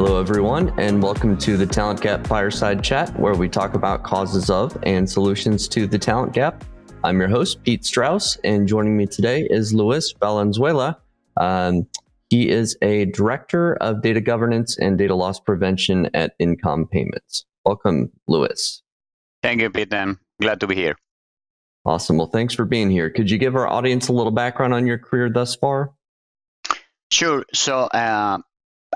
Hello, everyone, and welcome to the Talent Gap Fireside Chat, where we talk about causes of and solutions to the talent gap. I'm your host, Pete Strauss, and joining me today is Luis Valenzuela. He is a director of data governance and data loss prevention at Income Payments. Welcome, Luis. Thank you, Pete. I'm glad to be here. Awesome. Well, thanks for being here. Could you give our audience a little background on your career thus far? Sure. So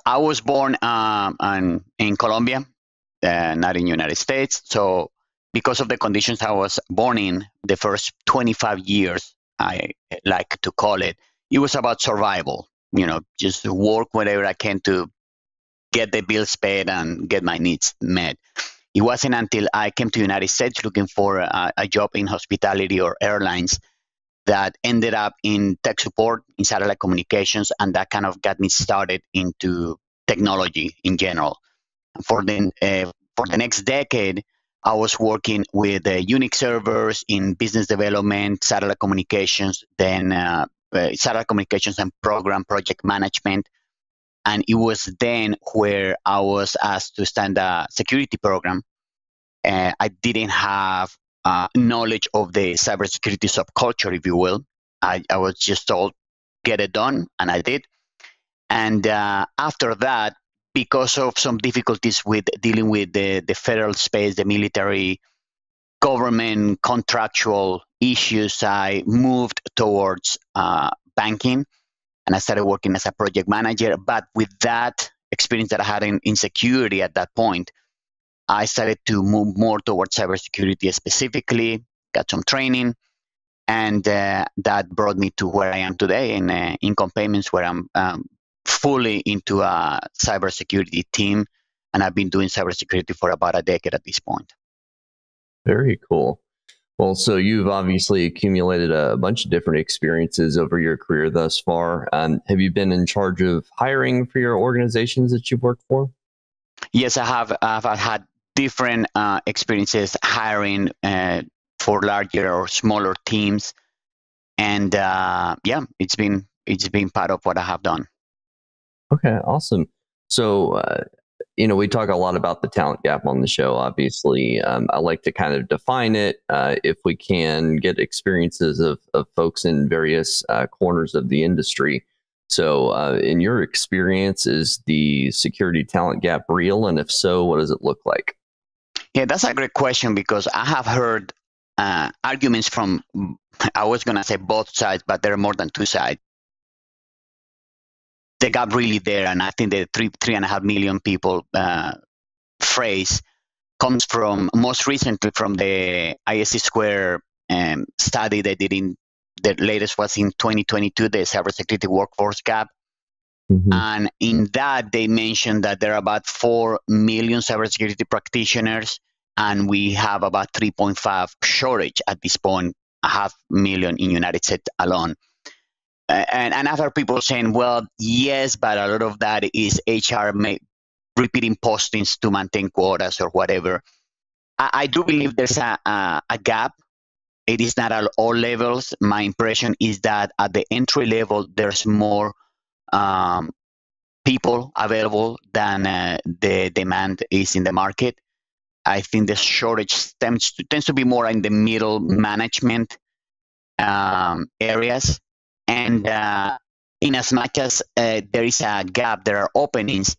I was born in Colombia, not in the United States. So because of the conditions I was born in, the first 25 years, I like to call it, it was about survival. You know, just work whatever I can to get the bills paid and get my needs met. It wasn't until I came to the United States looking for a job in hospitality or airlines that ended up in tech support, in satellite communications, and that kind of got me started into technology in general. For the next decade, I was working with Unix servers in business development, satellite communications, then satellite communications and program project management. And it was then where I was asked to stand a security program. I didn't have knowledge of the cybersecurity subculture, if you will. I was just told, get it done, and I did. And after that, because of some difficulties with dealing with the federal space, the military, government, contractual issues, I moved towards banking, and I started working as a project manager. But with that experience that I had in security at that point, I started to move more towards cybersecurity specifically, got some training, and that brought me to where I am today in Income Payments, where I'm fully into a cybersecurity team, and I've been doing cybersecurity for about a decade at this point. Very cool. Well, so you've obviously accumulated a bunch of different experiences over your career thus far. Have you been in charge of hiring for your organizations that you've worked for? Yes, I have. I've had different experiences hiring for larger or smaller teams, and it's been part of what I have done. Okay, awesome. So, we talk a lot about the talent gap on the show, obviously. I like to kind of define it if we can get experiences of folks in various corners of the industry. So in your experience, is the security talent gap real? And if so, what does it look like? Yeah, that's a great question, because I have heard arguments from, I was going to say both sides, but there are more than two sides. The gap really there, and I think the 3.5 million people phrase comes from most recently from the ISC Square study they did in the latest was in 2022, the cybersecurity workforce gap. Mm-hmm. And in that, they mentioned that there are about 4 million cybersecurity practitioners, and we have about 3.5 shortage at this point, 500,000 in United States alone. And I've heard people saying, well, yes, but a lot of that is HR repeating postings to maintain quotas or whatever. I do believe there's a gap. It is not at all levels. My impression is that at the entry level, there's more people available than the demand is in the market. I think the shortage tends to be more in the middle management areas. And in as much as there is a gap, there are openings,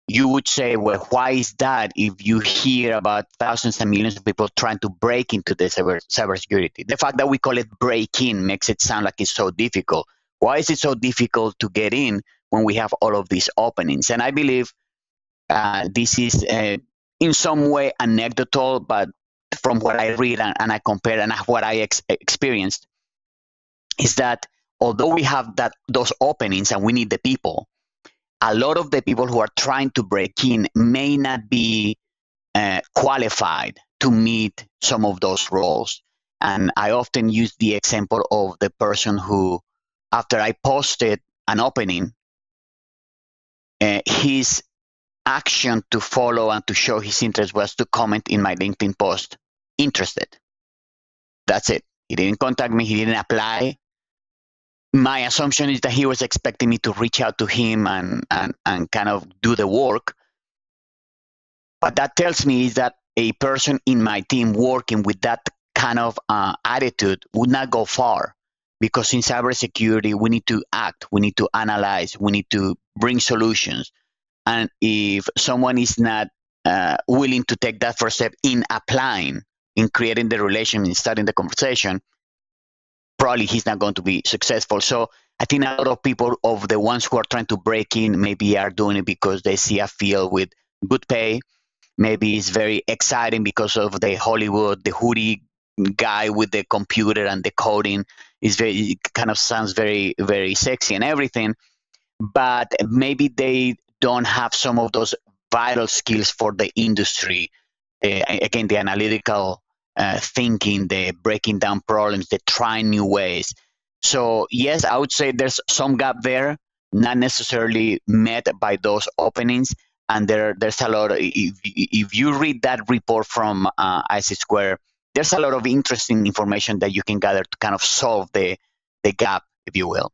you would say, well, why is that if you hear about thousands and millions of people trying to break into the cybersecurity? The fact that we call it break-in makes it sound like it's so difficult. Why is it so difficult to get in when we have all of these openings? And I believe this is in some way anecdotal, but from what I read and I compare and what I experienced, is that although we have those openings and we need the people, a lot of the people who are trying to break in may not be qualified to meet some of those roles. And I often use the example of the person who, after I posted an opening, his action to follow and to show his interest was to comment in my LinkedIn post, interested. That's it. He didn't contact me. He didn't apply. my assumption is that he was expecting me to reach out to him and kind of do the work. What that tells me is that a person in my team working with that kind of attitude would not go far, because in cybersecurity, we need to act, we need to analyze, we need to bring solutions. And if someone is not willing to take that first step in applying, in creating the relation, in starting the conversation, probably he's not going to be successful. So I think a lot of people, of the ones who are trying to break in, maybe are doing it because they see a field with good pay. Maybe it's very exciting because of the Hollywood, the hoodie guy with the computer and the coding is very, it kind of sounds very, very sexy and everything. But maybe they don't have some of those vital skills for the industry. Again, the analytical thinking, the breaking down problems, the trying new ways. So yes, I would say there's some gap there, not necessarily met by those openings. And there's a lot. If you read that report from IC Square, there's a lot of interesting information that you can gather to kind of solve the gap, if you will.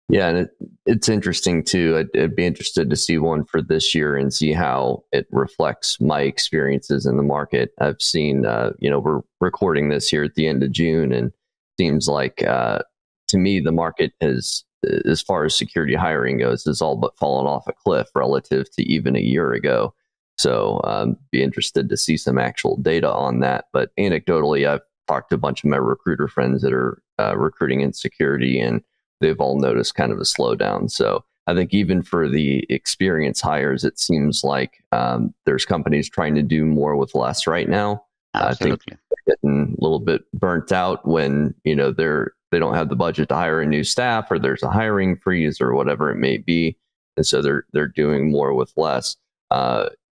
Yeah, and it's interesting too. I'd be interested to see one for this year and see how it reflects my experiences in the market. I've seen, we're recording this here at the end of June, and it seems like to me the market has, as far as security hiring goes, has all but fallen off a cliff relative to even a year ago. So be interested to see some actual data on that. But anecdotally, I've talked to a bunch of my recruiter friends that are recruiting in security, and they've all noticed kind of a slowdown. So I think even for the experienced hires, it seems like there's companies trying to do more with less right now. Absolutely. I think they're getting a little bit burnt out when they don't have the budget to hire a new staff, or there's a hiring freeze or whatever it may be, and so they're doing more with less.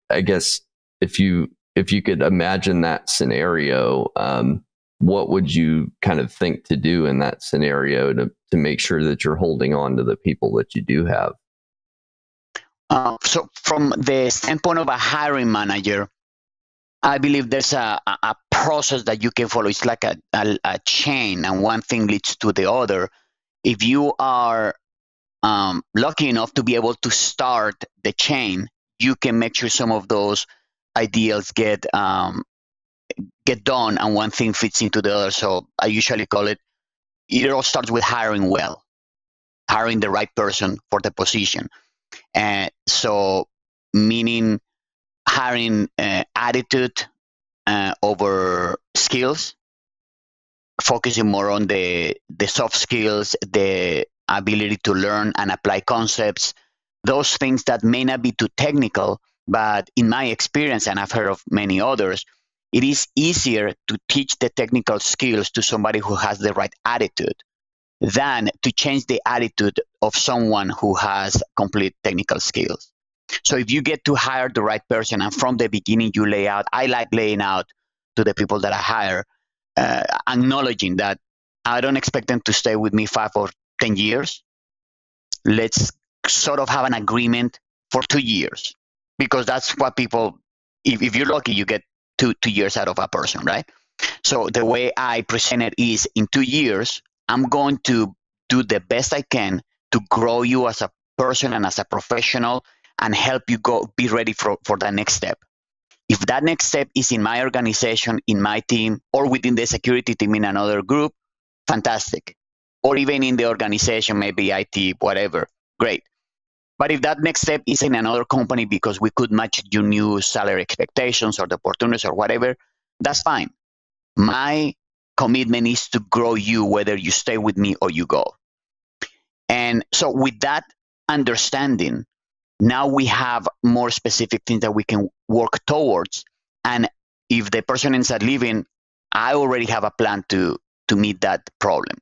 I guess if you could imagine that scenario, what would you kind of think to do in that scenario to make sure that you're holding on to the people that you do have? So from the standpoint of a hiring manager, I believe there's a process that you can follow. It's like a chain, and one thing leads to the other. If you are lucky enough to be able to start the chain, you can make sure some of those ideals get done, and one thing fits into the other. So I usually call it all starts with hiring well, hiring the right person for the position. And so meaning hiring attitude over skills, focusing more on the soft skills, the ability to learn and apply concepts, those things that may not be too technical, but in my experience, and I've heard of many others, it is easier to teach the technical skills to somebody who has the right attitude than to change the attitude of someone who has complete technical skills. So if you get to hire the right person, and from the beginning you lay out, I like laying out to the people that I hire, acknowledging that I don't expect them to stay with me 5 or 10 years. Let's sort of have an agreement for 2 years, because that's what people, if you're lucky, you get 2 years out of a person, right? So the way I present it is, in 2 years, I'm going to do the best I can to grow you as a person and as a professional, and help you be ready for the next step. If that next step is in my organization, in my team, or within the security team in another group, fantastic. Or even in the organization, maybe IT, whatever, great. But if that next step is in another company because we could match your new salary expectations or the opportunities or whatever, that's fine. My commitment is to grow you whether you stay with me or you go. And so with that understanding, now we have more specific things that we can work towards. And if the person ends up leaving, I already have a plan to meet that problem.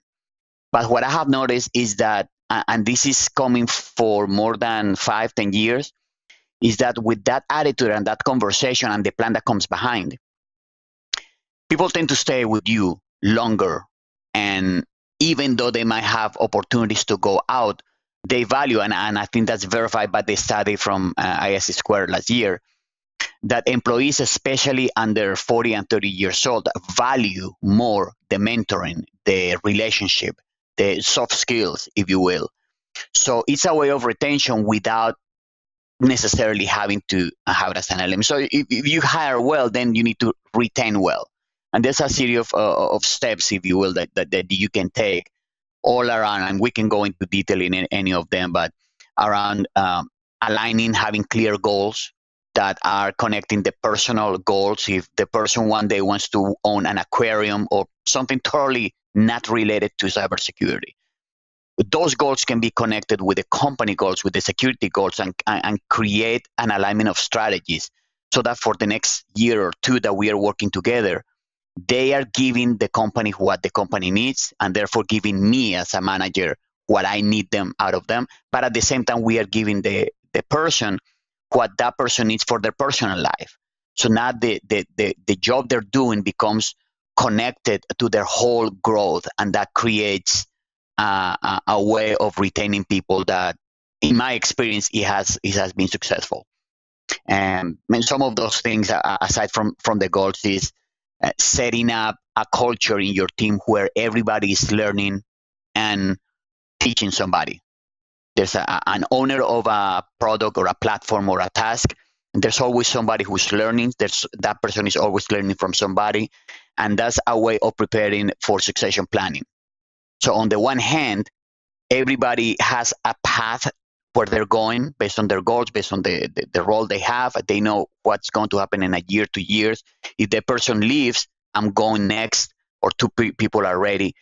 But what I have noticed is that, and this is coming for more than 5-10 years, is that with that attitude and that conversation and the plan that comes behind, people tend to stay with you longer. And even though they might have opportunities to go out, they value, and I think that's verified by the study from IC Square last year, that employees, especially under 40 and 30 years old, value more the mentoring, the relationship, the soft skills, if you will. So it's a way of retention without necessarily having to have it as an element. So if you hire well, then you need to retain well. And there's a series of steps, if you will, that you can take all around, and we can go into detail in any of them, but around aligning, having clear goals that are connecting the personal goals. If the person one day wants to own an aquarium or something totally not related to cybersecurity, those goals can be connected with the company goals, with the security goals, and create an alignment of strategies so that for the next year or two that we are working together, they are giving the company what the company needs, and therefore giving me as a manager what I need them out of them. But at the same time, we are giving the person what that person needs for their personal life. So now the job they're doing becomes connected to their whole growth, and that creates a way of retaining people that, in my experience, it has been successful. And some of those things, aside from the goals, is setting up a culture in your team where everybody is learning and teaching somebody. There's an owner of a product or a platform or a task, and there's always somebody who's learning. That person is always learning from somebody, and that's a way of preparing for succession planning. So on the one hand, everybody has a path where they're going based on their goals, based on the role they have. They know what's going to happen in a year, 2 years. If the person leaves, I'm going next, or two people are ready.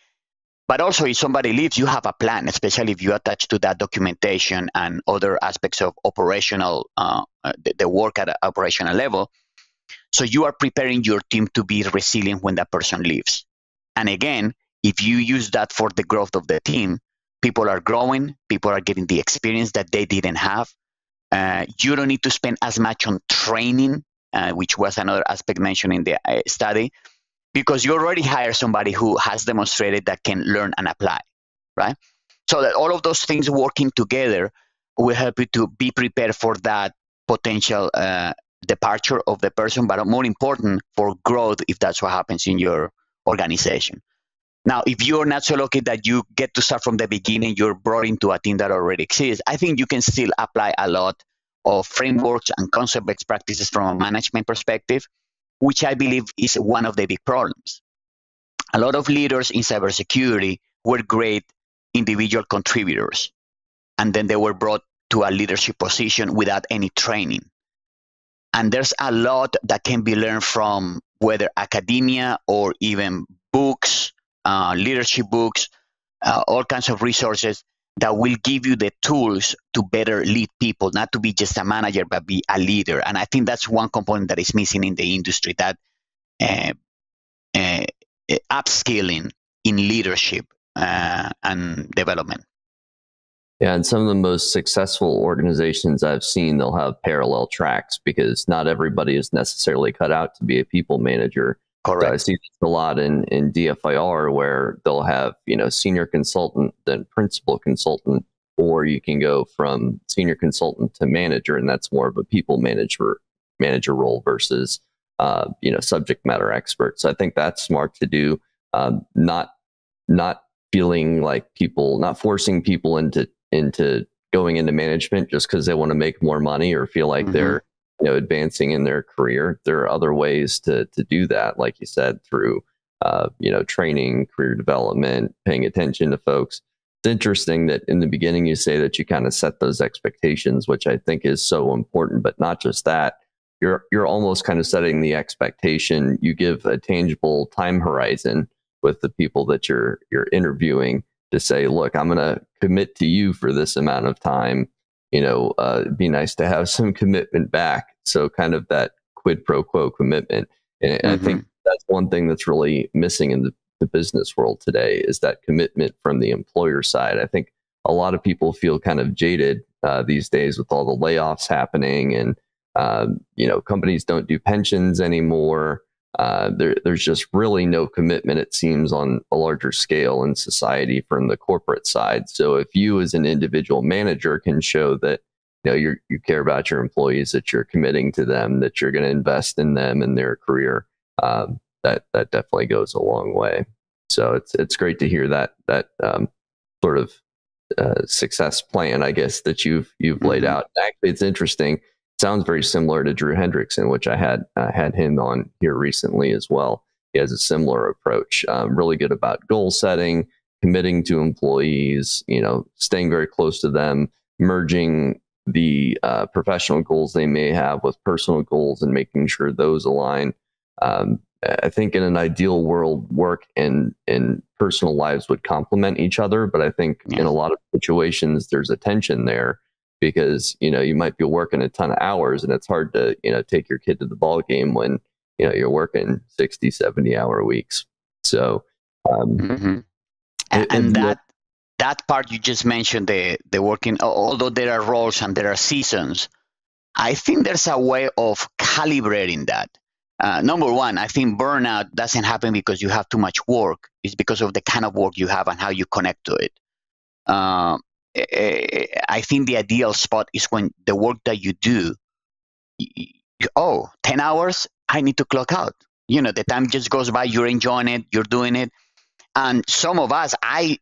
But also, if somebody leaves, you have a plan, especially if you attach to that documentation and other aspects of operational, the work at an operational level. So you are preparing your team to be resilient when that person leaves. And again, if you use that for the growth of the team, people are growing, people are getting the experience that they didn't have. You don't need to spend as much on training, which was another aspect mentioned in the study, because you already hire somebody who has demonstrated that can learn and apply, right? So that all of those things working together will help you to be prepared for that potential departure of the person, but more important, for growth if that's what happens in your organization. Now, if you're not so lucky that you get to start from the beginning, you're brought into a team that already exists, I think you can still apply a lot of frameworks and concept-based practices from a management perspective, which I believe is one of the big problems. A lot of leaders in cybersecurity were great individual contributors, and then they were brought to a leadership position without any training. And there's a lot that can be learned from whether academia or even books, leadership books, all kinds of resources that will give you the tools to better lead people, not to be just a manager, but be a leader. And I think that's one component that is missing in the industry, that upskilling in leadership and development. Yeah, and some of the most successful organizations I've seen, they'll have parallel tracks because not everybody is necessarily cut out to be a people manager. Correct. So I see this a lot in DFIR, where they'll have, senior consultant, then principal consultant, or you can go from senior consultant to manager, and that's more of a people manager role versus subject matter expert. So I think that's smart to do. Not feeling like not forcing people into going into management just because they want to make more money or feel like they're advancing in their career. There are other ways to do that, like you said, through training, career development, paying attention to folks. It's interesting that in the beginning you say that you kind of set those expectations, which I think is so important. But not just that, you're almost kind of setting the expectation. You give a tangible time horizon with the people that you're interviewing to say, look, I'm going to commit to you for this amount of time. It'd be nice to have some commitment back. So kind of that quid pro quo commitment. And I think that's one thing that's really missing in the business world today, is that commitment from the employer side. I think a lot of people feel kind of jaded these days with all the layoffs happening, and companies don't do pensions anymore. There's just really no commitment, it seems, on a larger scale in society from the corporate side. So if you as an individual manager can show that you care about your employees, that you're committing to them, that you're going to invest in them and their career, that definitely goes a long way. So it's great to hear that sort of success plan, I guess, that you've laid out. Actually, it's interesting. It sounds very similar to Drew Hendrickson, which I had him on here recently as well. He has a similar approach. Really good about goal setting, committing to employees, staying very close to them, merging the professional goals they may have with personal goals and making sure those align. I think in an ideal world, work and personal lives would complement each other. But I think in a lot of situations, there's a tension there because, you might be working a ton of hours and it's hard to, take your kid to the ball game when, you're working 60, 70-hour weeks. So, and that part you just mentioned, the working, although there are roles and there are seasons, I think there's a way of calibrating that. Number one, I think burnout doesn't happen because you have too much work. It's because of the kind of work you have and how you connect to it. I think the ideal spot is when the work that you do, 10 hours, I need to clock out. The time just goes by, you're enjoying it, you're doing it. And some of us, I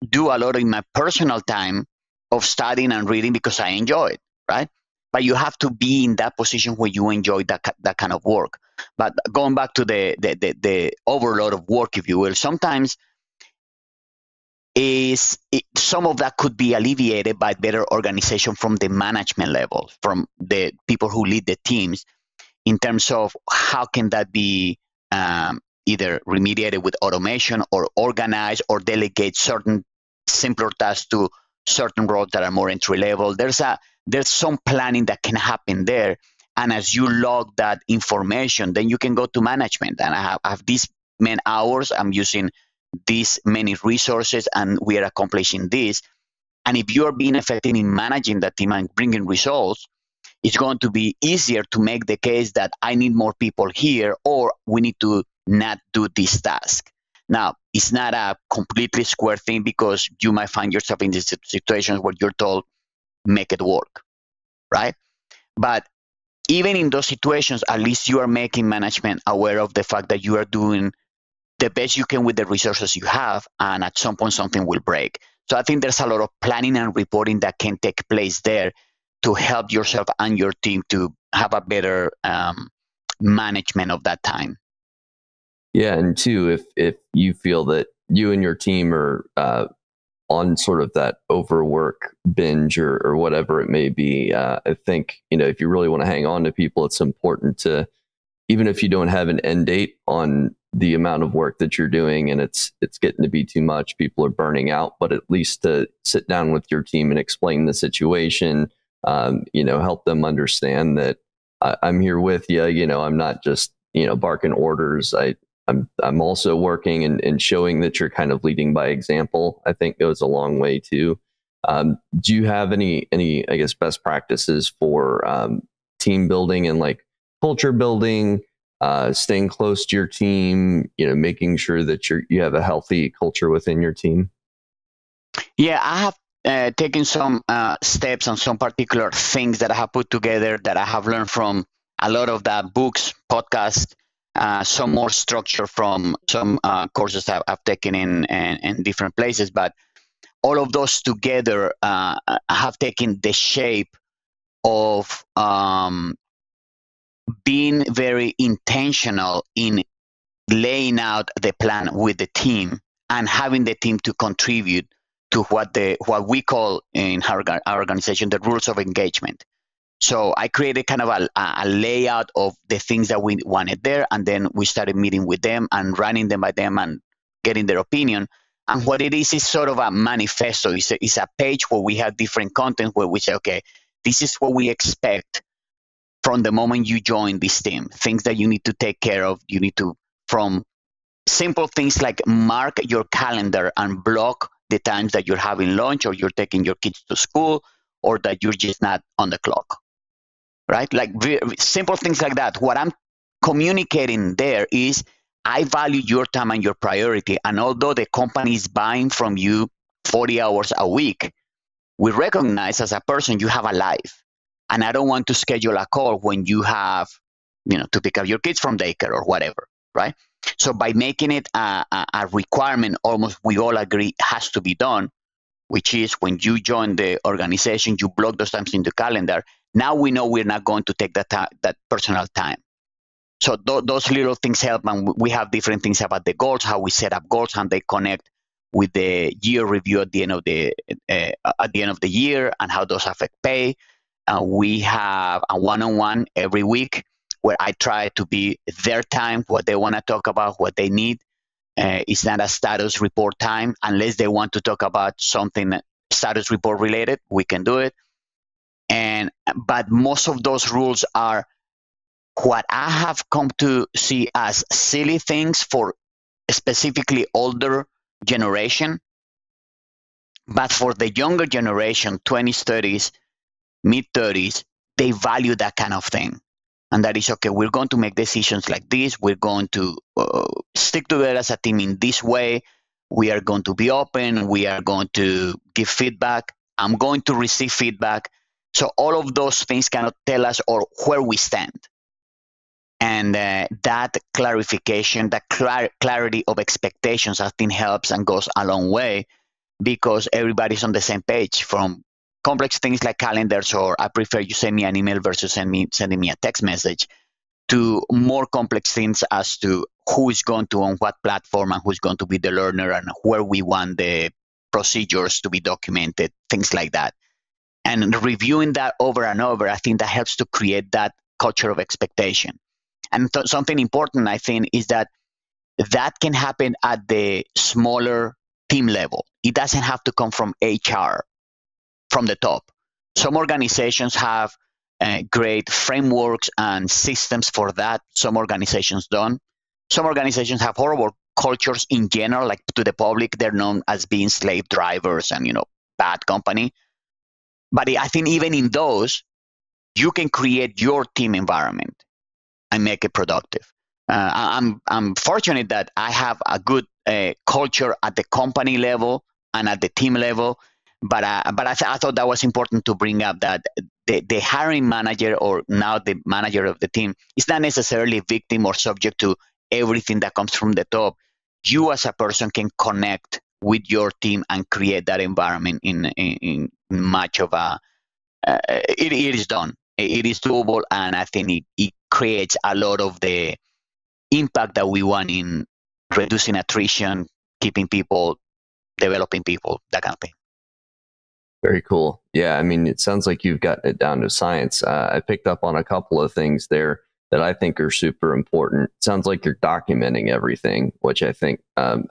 do a lot in my personal time of studying and reading because I enjoy it, right? But you have to be in that position where you enjoy that kind of work. But going back to the overload of work, if you will, sometimes some of that could be alleviated by better organization from the management level, from the people who lead the teams, in terms of how can that be either remediated with automation or organized or delegate certain simpler tasks to certain roles that are more entry level. There's some planning that can happen there. And as you log that information, then you can go to management. And I have these many hours, I'm using these many resources, and we are accomplishing this. And if you are being effective in managing that team and bringing results, it's going to be easier to make the case that I need more people here, or we need to not do this task. Now, it's not a completely square thing because you might find yourself in these situations where you're told, make it work, right? But even in those situations, at least you are making management aware of the fact that you are doing the best you can with the resources you have, and at some point something will break. So I think there's a lot of planning and reporting that can take place there to help yourself and your team to have a better management of that time. Yeah, and two, if you feel that you and your team are on sort of that overwork binge or whatever it may be, I think, if you really want to hang on to people, it's important to, even if you don't have an end date on the amount of work that you're doing and it's getting to be too much, people are burning out, but at least to sit down with your team and explain the situation, help them understand that I'm here with you. I'm not just, barking orders. I'm also working and showing that you're kind of leading by example, I think goes a long way too. Do you have any, I guess, best practices for team building and like culture building, staying close to your team, making sure that you have a healthy culture within your team? Yeah, I have taken some steps on some particular things that I have put together that I have learned from a lot of the books, podcasts, some more structure from some courses I've taken in different places. But all of those together have taken the shape of being very intentional in laying out the plan with the team and having the team to contribute to what we call in our organization the rules of engagement. So I created kind of a layout of the things that we wanted there, and then we started meeting with them and running them by them and getting their opinion. And what it is sort of a manifesto. It's a page where we have different content where we say, okay, this is what we expect from the moment you join this team, things that you need to take care of. You need to, from simple things like mark your calendar and block the times that you're having lunch or you're taking your kids to school or that you're just not on the clock, right? Like simple things like that. What I'm communicating there is I value your time and your priority. And although the company is buying from you 40 hours a week, we recognize as a person you have a life. And I don't want to schedule a call when you have, to pick up your kids from daycare or whatever, right? So by making it a requirement, almost we all agree has to be done, which is when you join the organization, you block those times in the calendar. Now we know we're not going to take that personal time. So those little things help, and we have different things about the goals, how we set up goals, and they connect with the year review at the end of the year, and how those affect pay. We have a one-on-one every week where I try to be their time, what they want to talk about, what they need. It's not a status report time unless they want to talk about something status report related. We can do it, but most of those rules are what I have come to see as silly things for specifically older generation, but for the younger generation, 20s, 30s, mid 30s, they value that kind of thing. And that is, okay, we're going to make decisions like this. We're going to stick together as a team in this way. We are going to be open. We are going to give feedback. I'm going to receive feedback. So all of those things kind of tell us or where we stand. And that clarification, that clarity of expectations, I think helps and goes a long way, because everybody's on the same page, from complex things like calendars, or I prefer you send me an email versus sending me a text message, to more complex things as to who is going to on what platform and who's going to be the learner and where we want the procedures to be documented, things like that. And reviewing that over and over, I think that helps to create that culture of expectation. And something important, I think, is that can happen at the smaller team level. It doesn't have to come from HR, from the top. Some organizations have great frameworks and systems for that. Some organizations don't. Some organizations have horrible cultures in general, like to the public, they're known as being slave drivers and, bad company. But I think even in those, you can create your team environment and make it productive. I'm fortunate that I have a good culture at the company level and at the team level, but I thought that was important to bring up, that the hiring manager, or now the manager of the team, is not necessarily victim or subject to everything that comes from the top. You as a person can connect with your team and create that environment in much of a it is done. It is doable, and I think it creates a lot of the impact that we want in reducing attrition, keeping people, developing people, that kind of thing. Very cool. Yeah, I mean, it sounds like you've gotten it down to science. I picked up on a couple of things there that I think are super important. It sounds like you're documenting everything, which I think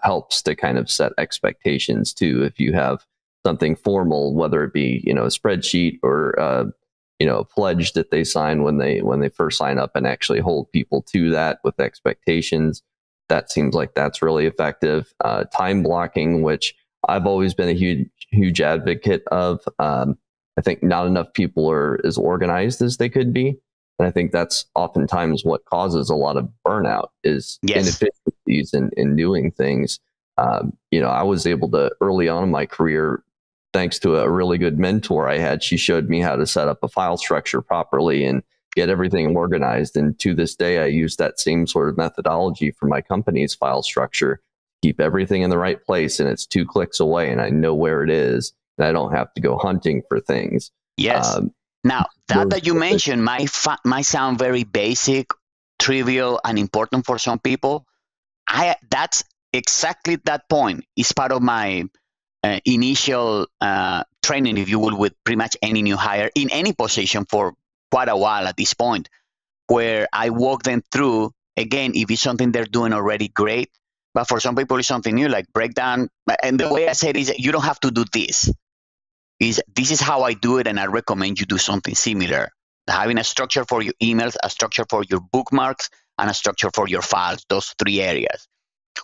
helps to kind of set expectations too. If you have something formal, whether it be, a spreadsheet or a pledge that they sign when they first sign up, and actually hold people to that with expectations. That seems like that's really effective. Time blocking, which I've always been a huge advocate of. I think not enough people are as organized as they could be. And I think that's oftentimes what causes a lot of burnout, is inefficiencies in doing things. I was able to, early on in my career, thanks to a really good mentor I had, she showed me how to set up a file structure properly and get everything organized. And to this day, I use that same sort of methodology for my company's file structure. Keep everything in the right place, and it's 2 clicks away, and I know where it is, and I don't have to go hunting for things. Yes. Now, that you mentioned might sound very basic, trivial, and important for some people. That's exactly that point. It's part of my initial training, if you will, with pretty much any new hire in any position for quite a while at this point, where I walk them through, again, if it's something they're doing already, great. But for some people, it's something new, like breakdown. And the way I said is, you don't have to do this. This is how I do it, and I recommend you do something similar. Having a structure for your emails, a structure for your bookmarks, and a structure for your files, those 3 areas,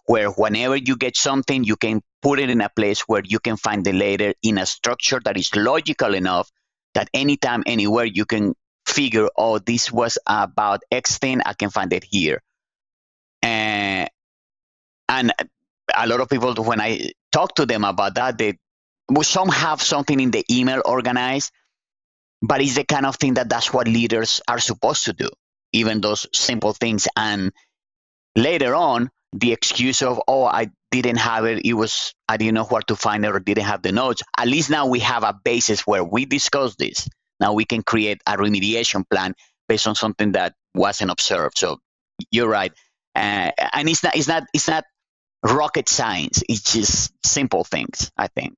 where whenever you get something, you can put it in a place where you can find it later in a structure that is logical enough that anytime, anywhere, you can figure, oh, this was about X thing, I can find it here. And a lot of people, when I talk to them about that, some have something in the email organized, but it's the kind of thing that's what leaders are supposed to do, even those simple things. And later on, the excuse of, oh, I didn't have it. I didn't know where to find it or didn't have the notes. At least now we have a basis where we discuss this. Now we can create a remediation plan based on something that wasn't observed. So you're right. And it's not rocket science. It's just simple things, I think.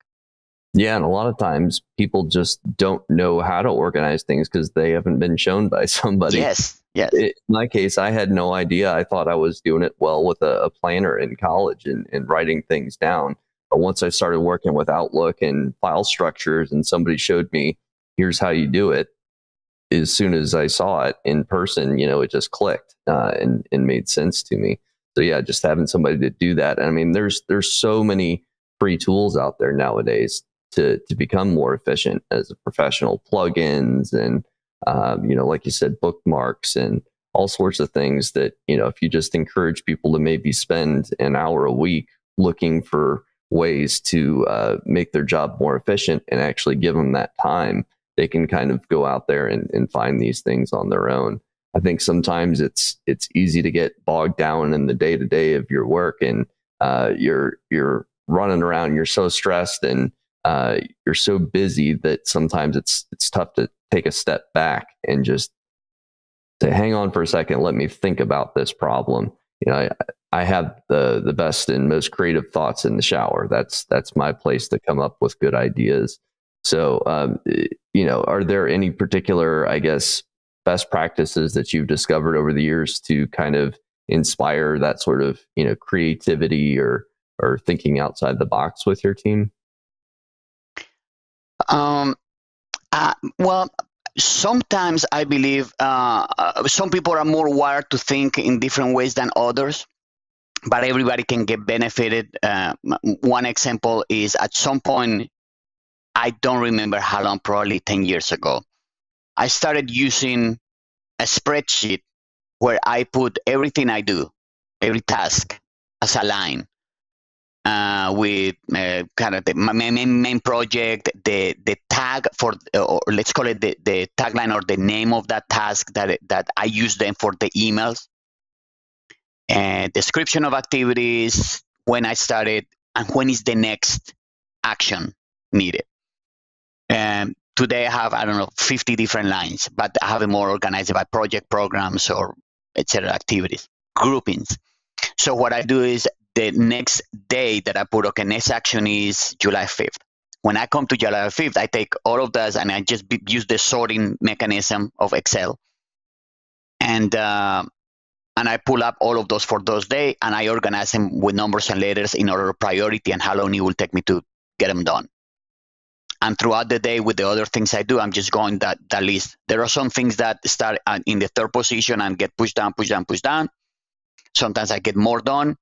Yeah, and a lot of times people just don't know how to organize things because they haven't been shown by somebody. Yes. In my case, I had no idea. I thought I was doing it well with a planner in college and writing things down. But once I started working with Outlook and file structures and somebody showed me, here's how you do it, as soon as I saw it in person, it just clicked and made sense to me. So yeah, just having somebody to do that. I mean, there's so many free tools out there nowadays to become more efficient as a professional, plugins and like you said, bookmarks and all sorts of things that, if you just encourage people to maybe spend an hour a week looking for ways to make their job more efficient and actually give them that time, they can kind of go out there and find these things on their own. I think sometimes it's easy to get bogged down in the day-to-day of your work, and you're running around, you're so stressed and you're so busy that sometimes it's tough to take a step back and just say, hang on for a second, let me think about this problem. I have the best and most creative thoughts in the shower. That's my place to come up with good ideas. So, are there any particular, I guess, best practices that you've discovered over the years to kind of inspire that sort of, creativity or thinking outside the box with your team? Well, sometimes I believe some people are more wired to think in different ways than others, but everybody can get benefited. One example is at some point, I don't remember how long, probably 10 years ago, I started using a spreadsheet where I put everything I do, every task as a line. With kind of my main project, the tag for, or let's call it the tagline or the name of that task that I use them for the emails, and description of activities, when I started, and when is the next action needed. Today I have, 50 different lines, but I have it more organized by project, programs, or etc. activities, groupings. So what I do is, the next day that I put, okay, next action is July 5th. When I come to July 5th, I take all of those and I just use the sorting mechanism of Excel. And I pull up all of those for those days, and I organize them with numbers and letters in order of priority and how long it will take me to get them done. And throughout the day with the other things I do, I'm just going that list. There are some things that start in the third position and get pushed down. Sometimes I get more done.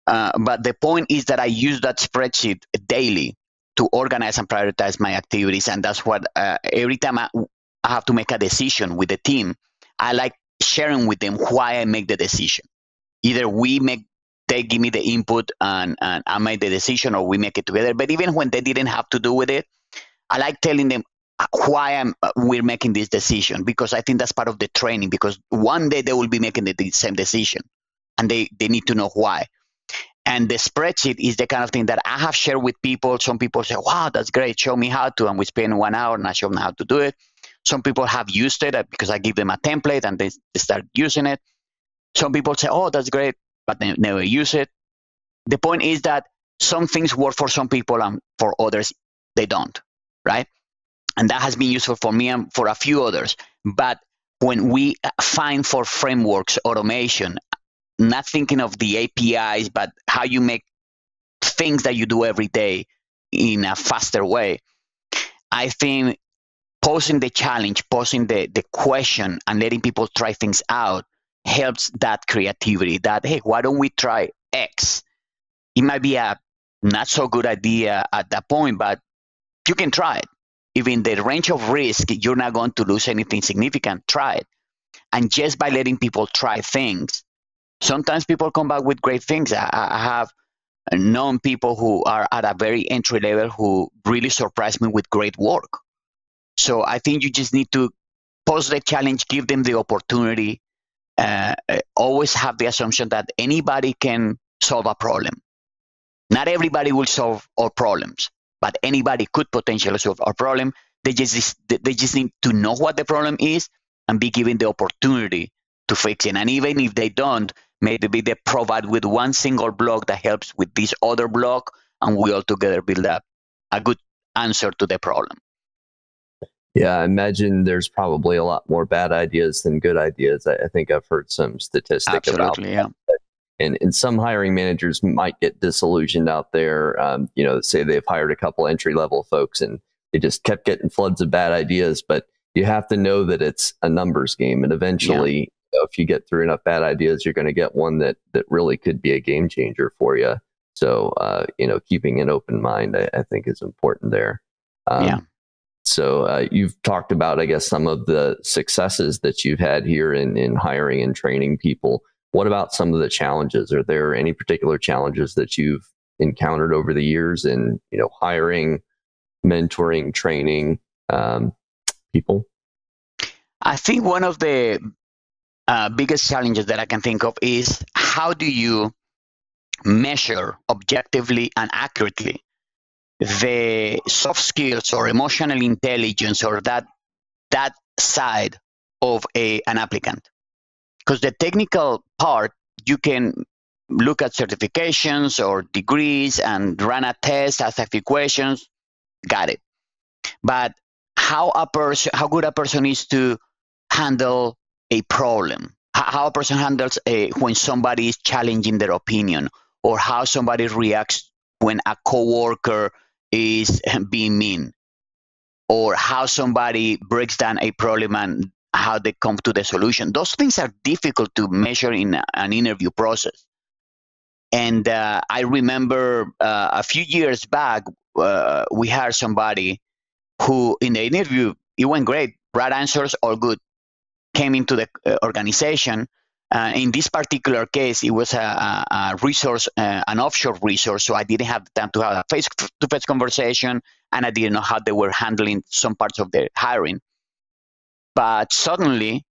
But the point is that I use that spreadsheet daily to organize and prioritize my activities. And that's what, every time I have to make a decision with the team, I like sharing with them why I make the decision. Either they give me the input and I make the decision, or we make it together. But even when they didn't have to do with it, I like telling them why we're making this decision, because I think that's part of the training, because one day they will be making the same decision and they need to know why. And the spreadsheet is the kind of thing that I have shared with people. Some people say, wow, that's great, show me how to. And we spend 1 hour and I show them how to do it. Some people have used it because I give them a template and they start using it. Some people say, oh, that's great, but they never use it. The point is that some things work for some people and for others, they don't, right? And that has been useful for me and for a few others. But when we find for frameworks, automation, not thinking of the APIs, but how you make things that you do every day in a faster way, I think posing the challenge, posing the question, and letting people try things out helps that creativity. That, hey, why don't we try X? It might be a not so good idea at that point, but you can try it. If in the range of risk, you're not going to lose anything significant, try it. And just by letting people try things, sometimes people come back with great things. I have known people who are at a very entry level who really surprised me with great work. So I think you just need to pose the challenge, give them the opportunity, always always have the assumption that anybody can solve a problem. Not everybody will solve our problems, but anybody could potentially solve our problem. They just need to know what the problem is and be given the opportunity to fix it. And even if they don't, maybe they provide with one single block that helps with this other block, and we all together build up a good answer to the problem. Yeah, I imagine there's probably a lot more bad ideas than good ideas. I think I've heard some statistic about that. Yeah. And some hiring managers might get disillusioned out there. Say they've hired a couple entry-level folks and they just kept getting floods of bad ideas. But you have to know that it's a numbers game. And eventually, if you get through enough bad ideas, you're going to get one that really could be a game changer for you. So, keeping an open mind, I think, is important there. So you've talked about, I guess, some of the successes that you've had here in hiring and training people. What about some of the challenges? Are there any particular challenges that you've encountered over the years in, hiring, mentoring, training people? I think one of the biggest challenges that I can think of is how do you measure objectively and accurately the soft skills or emotional intelligence or that side of an applicant? Because the technical part, you can look at certifications or degrees and run a test, ask a few questions, got it. But how good a person is to handle a problem, how a person handles when somebody is challenging their opinion, or how somebody reacts when a coworker is being mean, or how somebody breaks down a problem and how they come to the solution. Those things are difficult to measure in an interview process. And I remember a few years back, we hired somebody who in the interview, it went great, right answers, all good, came into the organization. In this particular case, it was a resource, an offshore resource, so I didn't have the time to have a face-to-face conversation, and I didn't know how they were handling some parts of their hiring. But suddenly,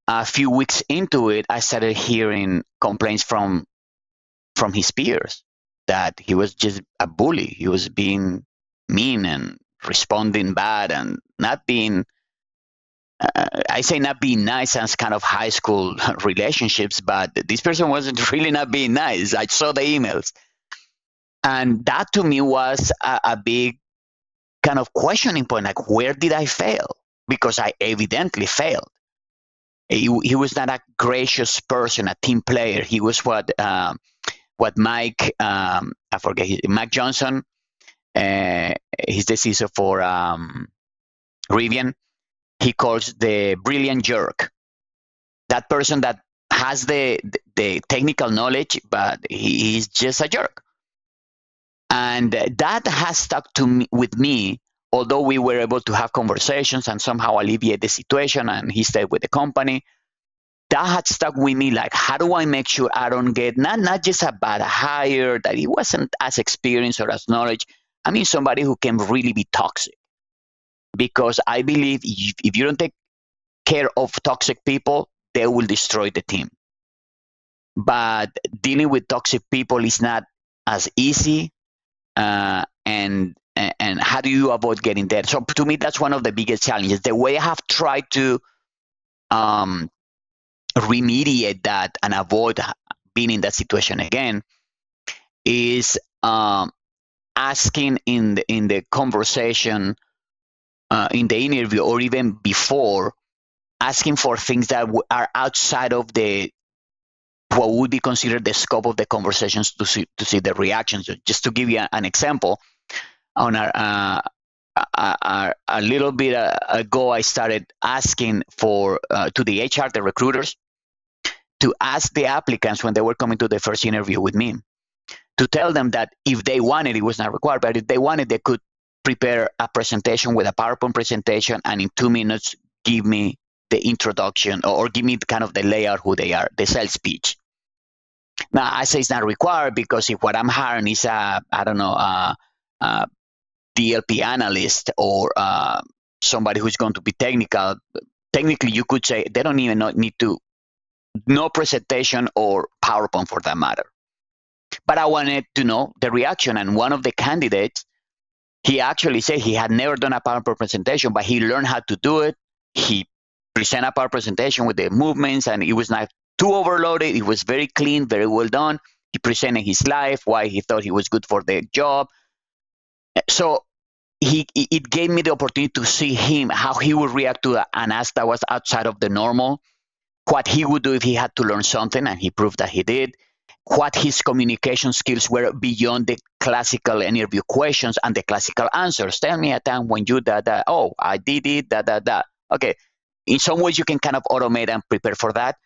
a few weeks into it, I started hearing complaints from his peers that he was just a bully. He was being mean and responding bad and not being, I say not being nice as kind of high school relationships, but this person wasn't really not being nice. I saw the emails. And that to me was a big kind of questioning point, like, where did I fail? Because I evidently failed. He was not a gracious person, a team player. He was what Mike, I forget, Mike Johnson, he's the CISO for Rivian, he calls the brilliant jerk. That person that has the technical knowledge, but he's just a jerk. And that has stuck with me, although we were able to have conversations and somehow alleviate the situation, and he stayed with the company. That had stuck with me, like, how do I make sure I don't get not just a bad hire, that he wasn't as experienced or as knowledge. I mean, somebody who can really be toxic. Because I believe if you don't take care of toxic people, they will destroy the team. But dealing with toxic people is not as easy. And how do you avoid getting there? So to me, that's one of the biggest challenges. The way I have tried to remediate that and avoid being in that situation again is asking in the conversation, in the interview, or even before, asking for things that are outside of what would be considered the scope of the conversations to see the reactions. Just to give you an example, on a little bit ago, I started asking to the HR, the recruiters, to ask the applicants when they were coming to the first interview with me, to tell them that if they wanted, it was not required, but if they wanted, they could prepare a presentation with a PowerPoint presentation, and in 2 minutes give me the introduction or give me kind of the layout, who they are, the sales pitch. Now, I say it's not required because if what I'm hiring is a DLP analyst or somebody who's going to be technical, technically you could say they don't even need to no presentation or PowerPoint for that matter. But I wanted to know the reaction. And one of the candidates, he actually said he had never done a PowerPoint presentation, but he learned how to do it. He presented a PowerPoint presentation with the movements, and it was not too overloaded. It was very clean, very well done. He presented his life, why he thought he was good for the job. So it gave me the opportunity to see him, how he would react to an ask that was outside of the normal, what he would do if he had to learn something, and he proved that he did, what his communication skills were beyond the classical interview questions and the classical answers. Tell me a time when you that. Oh, I did it, that. Okay. In some ways, you can kind of automate and prepare for that.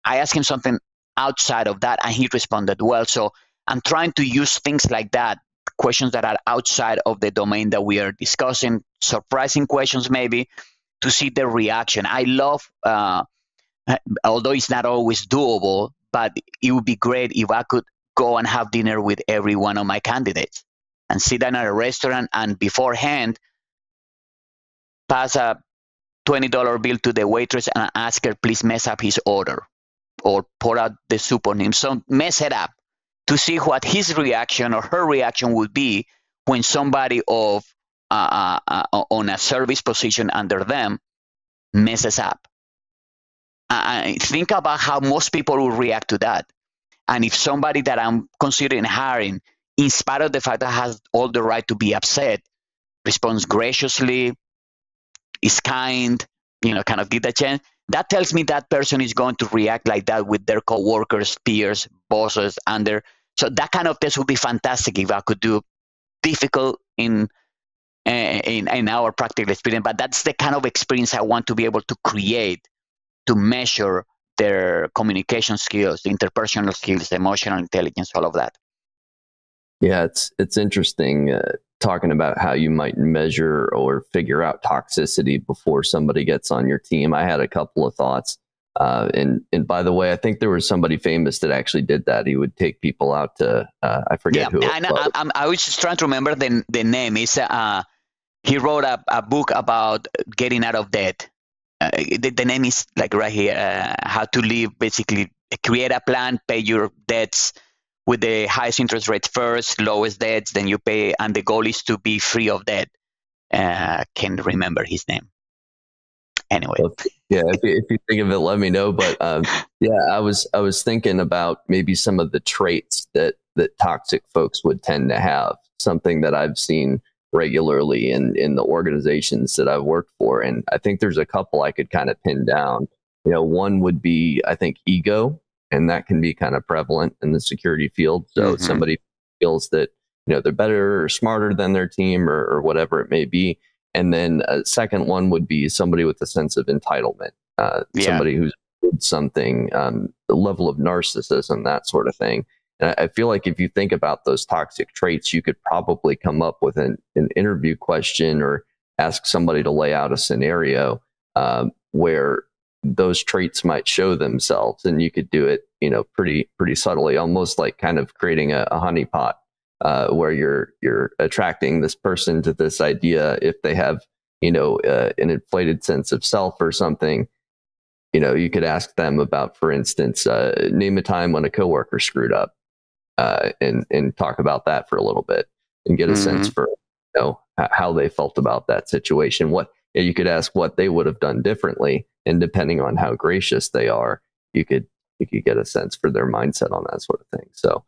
I asked him something outside of that, and he responded well. So I'm trying to use things like that, questions that are outside of the domain that we are discussing, surprising questions maybe, to see the reaction. I love, although it's not always doable, but it would be great if I could go and have dinner with every one of my candidates and sit down at a restaurant and beforehand pass a $20 bill to the waitress and ask her, please mess up his order or pour out the soup on him. So mess it up to see what his reaction or her reaction would be when somebody on a service position under them messes up. Think about how most people will react to that. And if somebody that I'm considering hiring, in spite of the fact that has all the right to be upset, responds graciously, is kind, kind of give the chance, that tells me that person is going to react like that with their coworkers, peers, bosses, so that kind of test would be fantastic if I could do. Difficult in our practical experience, but that's the kind of experience I want to be able to create to measure their communication skills, interpersonal skills, emotional intelligence, all of that. Yeah, it's interesting talking about how you might measure or figure out toxicity before somebody gets on your team. I had a couple of thoughts. And by the way, I think there was somebody famous that actually did that. He would take people out to, I forget who. I was just trying to remember the name. He wrote a book about getting out of debt. The name is like right here, how to live, basically create a plan, pay your debts with the highest interest rates first, lowest debts, then you pay, and the goal is to be free of debt. Can't remember his name. Anyway. Yeah, if you think of it, let me know. But yeah, I was thinking about maybe some of the traits that toxic folks would tend to have, something that I've seen regularly in the organizations that I've worked for. And I think there's a couple I could kind of pin down. One would be, I think, ego, and that can be kind of prevalent in the security field. So somebody feels that, they're better or smarter than their team or whatever it may be. And then a second one would be somebody with a sense of entitlement, somebody who's did something, the level of narcissism, that sort of thing. And I feel like if you think about those toxic traits, you could probably come up with an interview question or ask somebody to lay out a scenario where those traits might show themselves, and you could do it, pretty subtly, almost like kind of creating a honeypot where you're attracting this person to this idea. If they have, an inflated sense of self or something, you could ask them about, for instance, name a time when a coworker screwed up. And talk about that for a little bit and get a sense for how they felt about that situation. You could ask what they would have done differently, and depending on how gracious they are, you could get a sense for their mindset on that sort of thing. So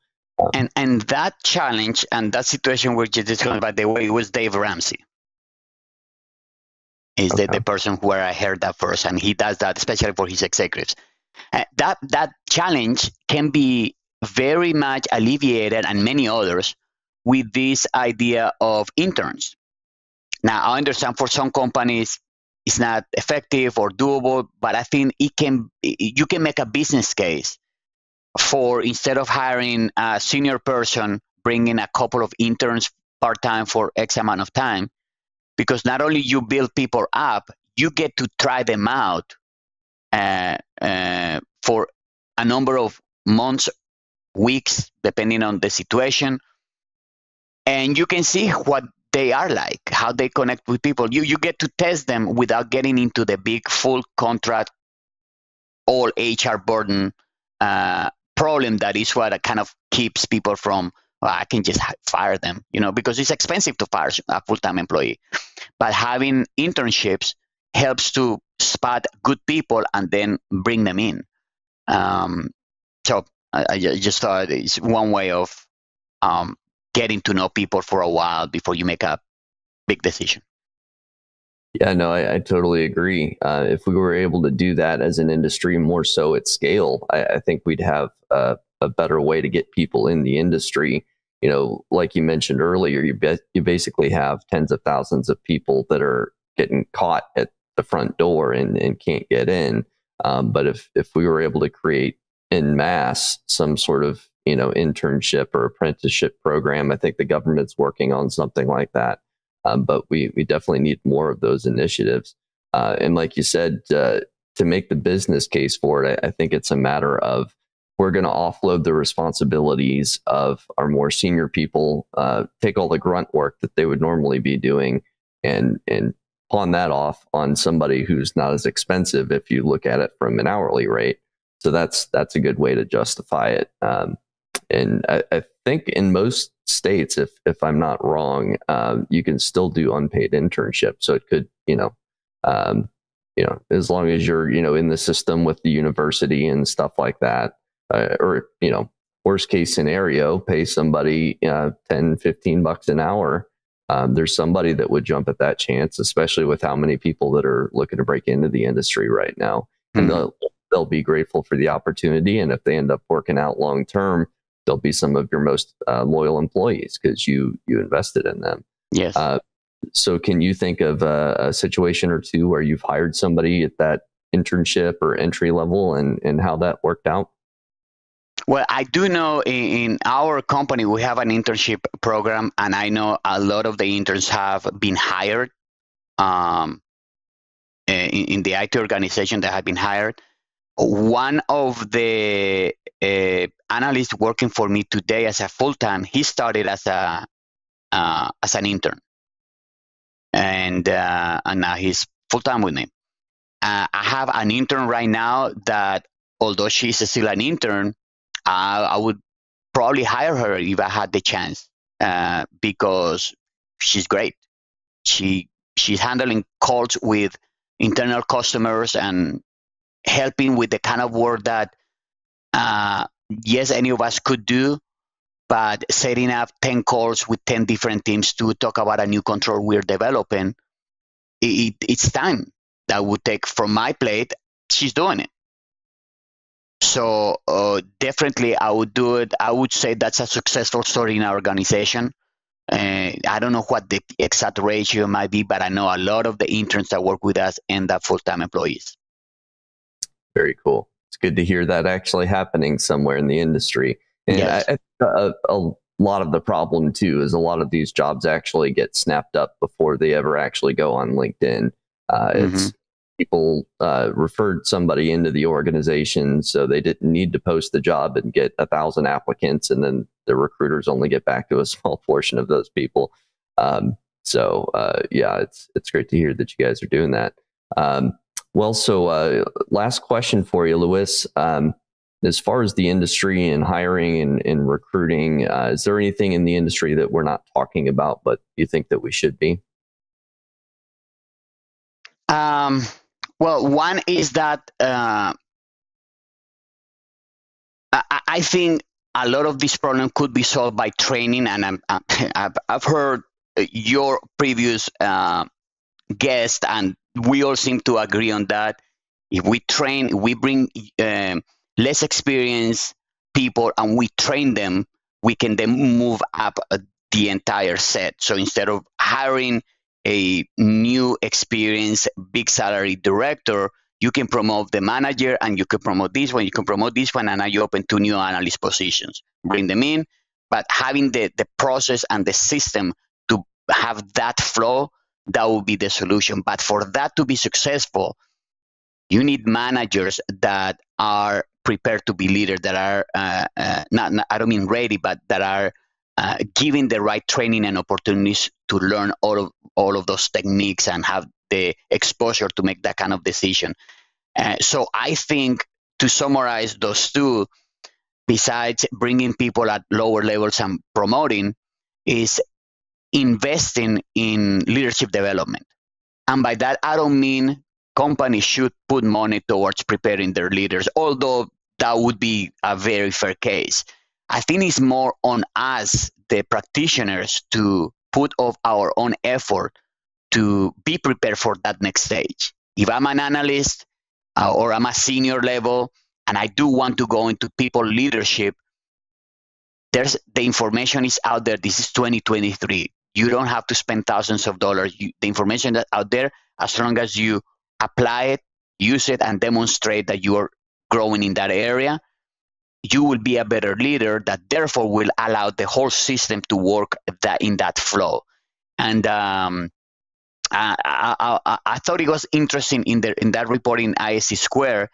and that challenge and that situation where you described, by the way, it was Dave Ramsey. Is the person where I heard that first, and he does that especially for his executives. That challenge can be very much alleviated, and many others, with this idea of interns. Now, I understand for some companies it's not effective or doable, but I think you can make a business case for, instead of hiring a senior person, bringing a couple of interns part-time for X amount of time, because not only you build people up, you get to try them out for a number of months, weeks, depending on the situation, and you can see what they are like, how they connect with people. You get to test them without getting into the big full contract all HR burden problem that is what kind of keeps people from, well, I can just fire them, because it's expensive to fire a full-time employee. But having internships helps to spot good people and then bring them in. So I just thought it's one way of getting to know people for a while before you make a big decision. Yeah, no, I totally agree. If we were able to do that as an industry more so at scale, I think we'd have a better way to get people in the industry. Like you mentioned earlier, you basically have tens of thousands of people that are getting caught at the front door and can't get in. But if we were able to create en masse some sort of internship or apprenticeship program, I think the government's working on something like that. But we definitely need more of those initiatives. And like you said, to make the business case for it, I think it's a matter of we're going to offload the responsibilities of our more senior people, take all the grunt work that they would normally be doing, and pawn that off on somebody who's not as expensive if you look at it from an hourly rate. So that's a good way to justify it. And I think in most states, if I'm not wrong, you can still do unpaid internship. So it could, as long as you're, in the system with the university and stuff like that, or, worst case scenario, pay somebody 10, 15 bucks an hour. There's somebody that would jump at that chance, especially with how many people that are looking to break into the industry right now. And they'll be grateful for the opportunity. And if they end up working out long term, they'll be some of your most loyal employees because you invested in them. Yes. So can you think of a situation or two where you've hired somebody at that internship or entry level and how that worked out? Well, I do know in our company, we have an internship program, and I know a lot of the interns have been hired in the IT organization that have been hired. One of the analysts working for me today as a full-time, he started as an intern, and now he's full-time with me. I have an intern right now that, although she's still an intern, I would probably hire her if I had the chance, because she's great. She's handling calls with internal customers and helping with the kind of work that, yes, any of us could do, but setting up 10 calls with 10 different teams to talk about a new control we're developing, it's time that would take from my plate. She's doing it. So definitely I would do it. I would say that's a successful story in our organization. I don't know what the exact ratio might be, but I know a lot of the interns that work with us end up full-time employees. Very cool. It's good to hear that actually happening somewhere in the industry. And yes. A lot of the problem too is a lot of these jobs actually get snapped up before they ever actually go on LinkedIn. It's people referred somebody into the organization, so they didn't need to post the job and get 1,000 applicants, and then the recruiters only get back to a small portion of those people. So it's great to hear that you guys are doing that. Last question for you, Luis. As far as the industry and hiring and recruiting, is there anything in the industry that we're not talking about, but you think that we should be? Well, one is that I think a lot of this problem could be solved by training, and I've heard your previous guest, and we all seem to agree on that. If we train, we bring less experienced people and we train them, we can then move up the entire set. So instead of hiring a new experienced big salary director, you can promote the manager, and you can promote this one, you can promote this one, and now you open 2 new analyst positions. Bring them in, but having the process and the system to have that flow, that would be the solution. But for that to be successful, you need managers that are prepared to be leaders, that are not I don't mean ready, but that are giving the right training and opportunities to learn all of those techniques and have the exposure to make that kind of decision. So I think to summarize those two, besides bringing people at lower levels and promoting, is investing in leadership development. And by that, I don't mean companies should put money towards preparing their leaders, although that would be a very fair case. I think it's more on us, the practitioners, to put of our own effort to be prepared for that next stage. If I'm an analyst or I'm a senior level and I do want to go into people leadership, the information is out there. This is 2023. You don't have to spend thousands of dollars. The information that's out there, as long as you apply it, use it, and demonstrate that you are growing in that area, you will be a better leader that therefore will allow the whole system to work in that flow. And I thought it was interesting in that report in ISC Square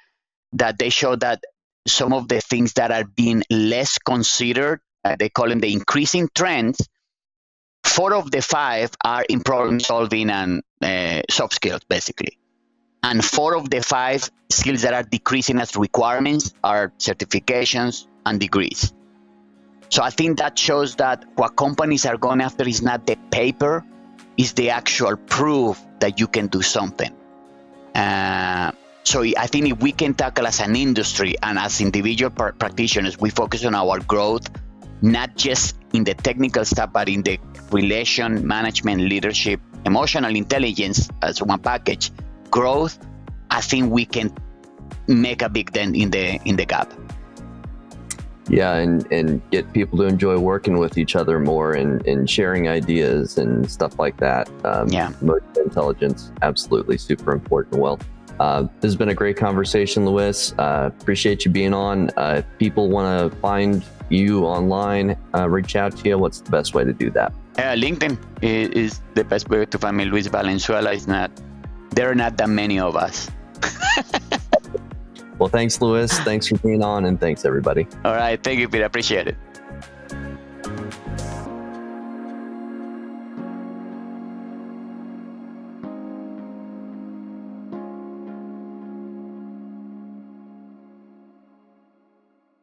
that they showed that some of the things that are being less considered, they call them the increasing trends, 4 of the 5 are in problem solving and soft skills, basically. And 4 of the 5 skills that are decreasing as requirements are certifications and degrees. So I think that shows that what companies are going after is not the paper, is the actual proof that you can do something. So I think if we can tackle as an industry and as individual practitioners, we focus on our growth, not just in the technical stuff, but in the relation, management, leadership, emotional intelligence as one package, growth, I think we can make a big dent in the gap. Yeah, and get people to enjoy working with each other more and sharing ideas and stuff like that. Emotional intelligence, absolutely super important. Well, this has been a great conversation, Luis. Appreciate you being on. If people want to find you online, reach out to you, what's the best way to do that? LinkedIn is the best way to find me. Luis Valenzuela. There are not that many of us. Well, thanks, Luis. Thanks for being on, and thanks, everybody. All right. Thank you, Peter. Appreciate it.